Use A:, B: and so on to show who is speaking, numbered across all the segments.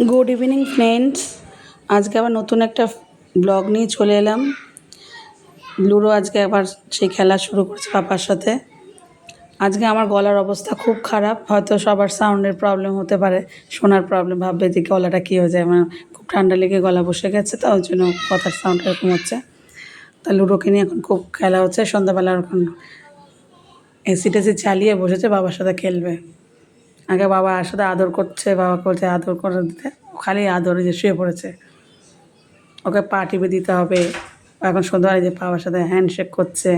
A: Good evening friends. আজকে আবার নতুন একটা ব্লগ নিয়ে চলে এলাম। লুডো আজকে আবার সেই খেলা শুরু করছে পাপার সাথে। আজকে আমার গলার অবস্থা খুব খারাপ, হয়তো সবার সাউন্ডের প্রবলেম হতে পারে, শোনার প্রবলেম, ভাববে যে গলাটা কী হয়ে যায়, মানে খুব ঠান্ডা লেগে গলা বসে গেছে, তো ওই জন্য কথার সাউন্ড এরকম হচ্ছে। তা লুডোকে নিয়ে এখন খুব খেলা হচ্ছে। সন্ধ্যাবেলা এখন এসি টেসি চালিয়ে বসেছে, বাবার সাথে খেলবে। আগে বাবার সাথে আদর করছে, বাবা বলছে আদর করে দিতে, খালি আদরে যে শুয়ে পড়েছে। ওকে পা টিপে দিতে হবে। এখন সন্ধ্যাবেলায় যে বাবার সাথে হ্যান্ডশেক করছে।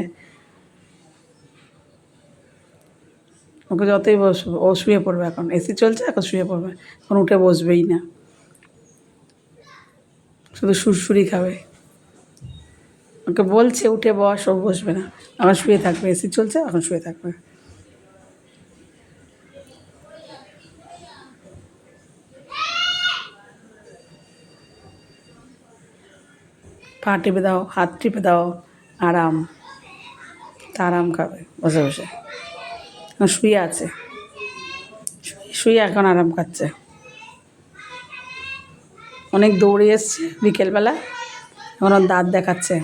A: ওকে যতই বসবে ও শুয়ে পড়বে, এখন এসি চলছে, এখন শুয়ে পড়বে, এখন উঠে বসবেই না, শুধু সুরসুরি খাবে। ওকে বলছে উঠে বস, ও বসবে না, আবার শুয়ে থাকবে, এসি চলছে এখন শুয়ে থাকবে। পা টিপে দাও, হাত টিপে দাও, আরাম, তা আরাম খাবে বসে বসে। এখন শুয়ে আছে, শুয়ে এখন আরাম খাচ্ছে। অনেক দৌড়ে এসছে বিকেলবেলা, এখন ওর দাঁত দেখাচ্ছে,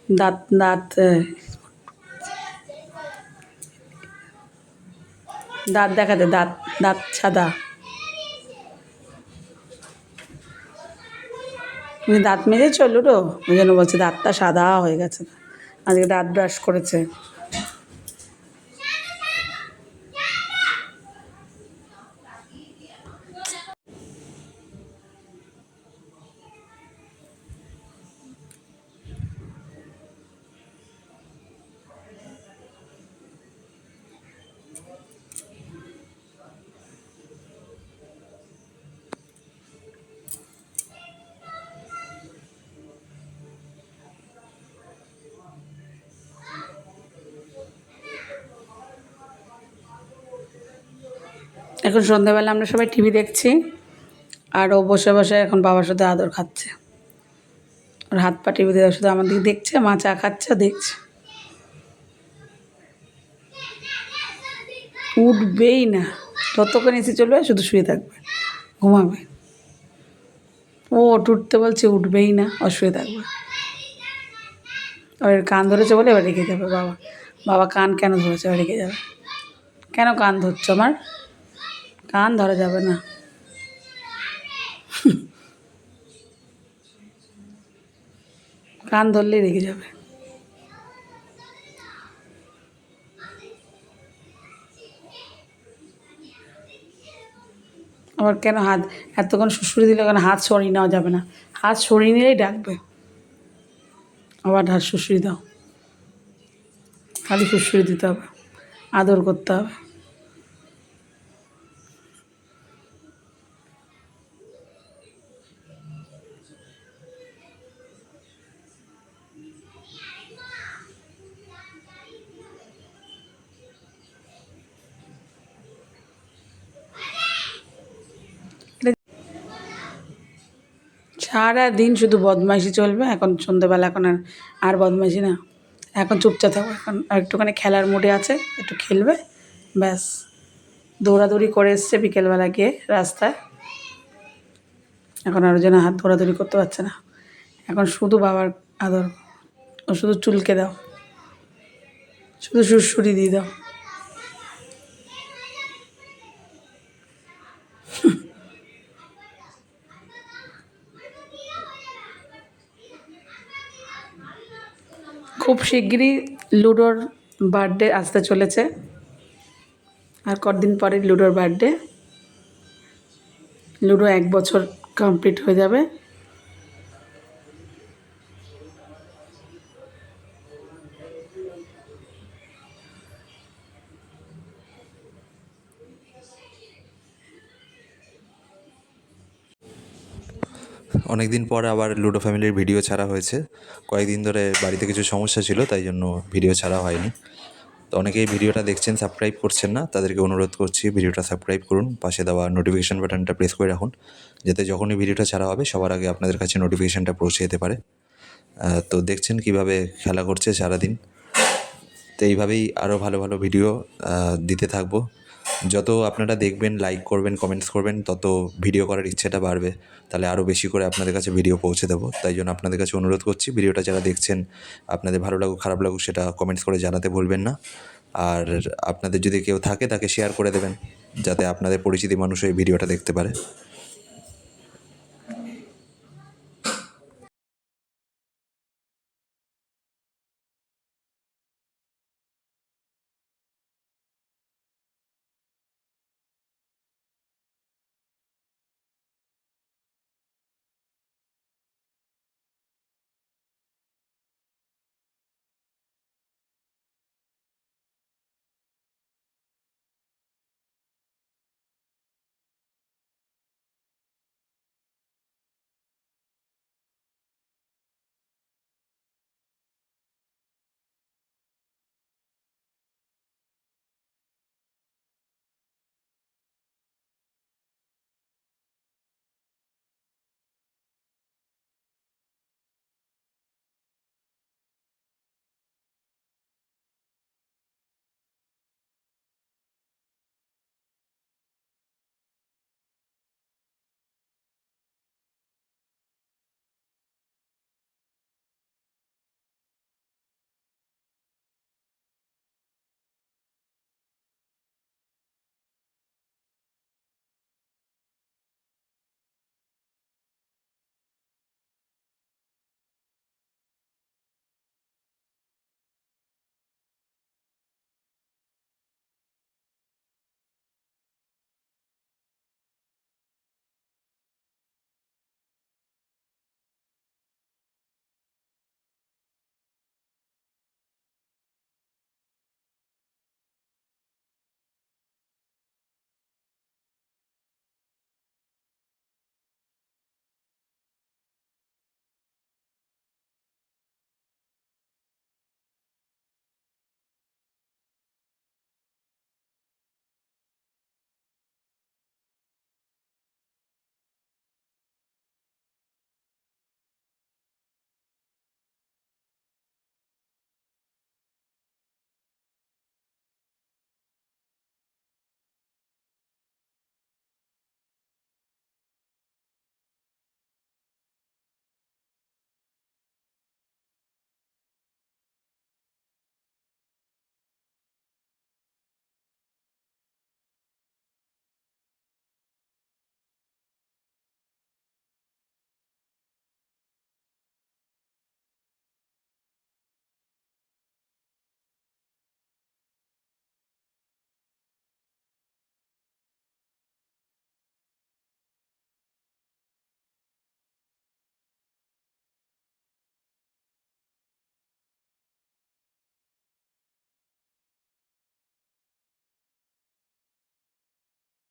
A: দাঁত দাঁত দাঁত দেখাচ্ছে, দাঁত দাঁত সাদা। তুমি দাঁত মেজেছ লুডো, ওই জন্য বলছে দাঁতটা সাদা হয়ে গেছে, আজকে দাঁত ব্রাশ করেছে। এখন সন্ধ্যাবেলা আমরা সবাই টিভি দেখছি, আর ও বসে বসে এখন বাবার সাথে আদর খাচ্ছে। ওর হাত পা টিভি দেওয়ার সাথে আমার দিকে দেখছে, মা চা খাচ্ছে দেখছে। উঠবেই না, যতক্ষণ এসে চলবে শুধু শুয়ে থাকবে, ঘুমাবে। ও উঠতে বলছে, উঠবেই না, ও শুয়ে থাকবে। ওর কান ধরেছে বলে এবার রেখে যাবে বাবা। বাবা কান কেন ধরেছে, এবার রেখে যাবে। কেন কান ধরছো আমার? কান ধরা যাবে না। কান ধরলেই রেখে যাবে। আবার কেন হাত এতক্ষণ সুড়সুড়ি দিলে, কেন হাত সরিয়ে নেওয়া যাবে না, হাত সরিয়ে নিলেই ডাকবে। আবার হাত সুড়সুড়ি দাও, খালি সুড়সুড়ি দিতে হবে, আদর করতে হবে। সারা দিন শুধু বদমাইশি চলবে। এখন সন্ধ্যেবেলা এখন আর বদমাইশি না, এখন চুপচাপ থাকবে, এখন একটুখানি খেলার মুডে আছে, একটু খেলবে ব্যাস। দৌড়াদৌড়ি করে এসছে বিকেলবেলা গিয়ে রাস্তায়, এখন আর জন্য হাত দৌড়াদৌড়ি করতে পারছে না, এখন শুধু বাবার আদর। ও শুধু চুলকে দাও, শুধু সুড়সুড়ি দিয়ে দাও। খুব শিগগিরই লুডোর বার্থডে আসতে চলেছে, আর কদিন পরে লুডোর বার্থডে। লুডো 1 বছর কমপ্লিট হয়ে যাবে।
B: অনেক দিন পর আবার লুডো ফ্যামিলির ভিডিও ছাড়া হয়েছে। কয়েকদিন ধরে বাড়িতে কিছু সমস্যা ছিল, তাই জন্য ভিডিও ছাড়া হয়নি। তো অনেকেই ভিডিওটা দেখছেন, সাবস্ক্রাইব করছেন না, তাদেরকে অনুরোধ করছি ভিডিওটা সাবস্ক্রাইব করুন, পাশে দেওয়া নোটিফিকেশান বাটনটা প্রেস করে রাখুন, যাতে যখনই ভিডিওটা ছাড়া হবে সবার আগে আপনাদের কাছে নোটিফিকেশানটা পৌঁছে যেতে পারে। তো দেখছেন কিভাবে খেলা করছে সারাদিন। তো এইভাবেই আরও ভালো ভালো ভিডিও দিতে থাকবো। যত আপনারা দেখবেন, লাইক করবেন, কমেন্টস করবেন, তত ভিডিও করার ইচ্ছেটা বাড়বে। তাহলে আরও বেশি করে আপনাদের কাছে ভিডিও পৌঁছে দেবো। তাই জন্য আপনাদের কাছে অনুরোধ করছি, ভিডিওটা যারা দেখছেন আপনাদের ভালো লাগুক খারাপ লাগুক সেটা কমেন্টস করে জানাতে ভুলবেন না। আর আপনাদের যদি কেউ থাকে তাকে শেয়ার করে দেবেন, যাতে আপনাদের পরিচিতি মানুষ এই ভিডিওটা দেখতে পারে।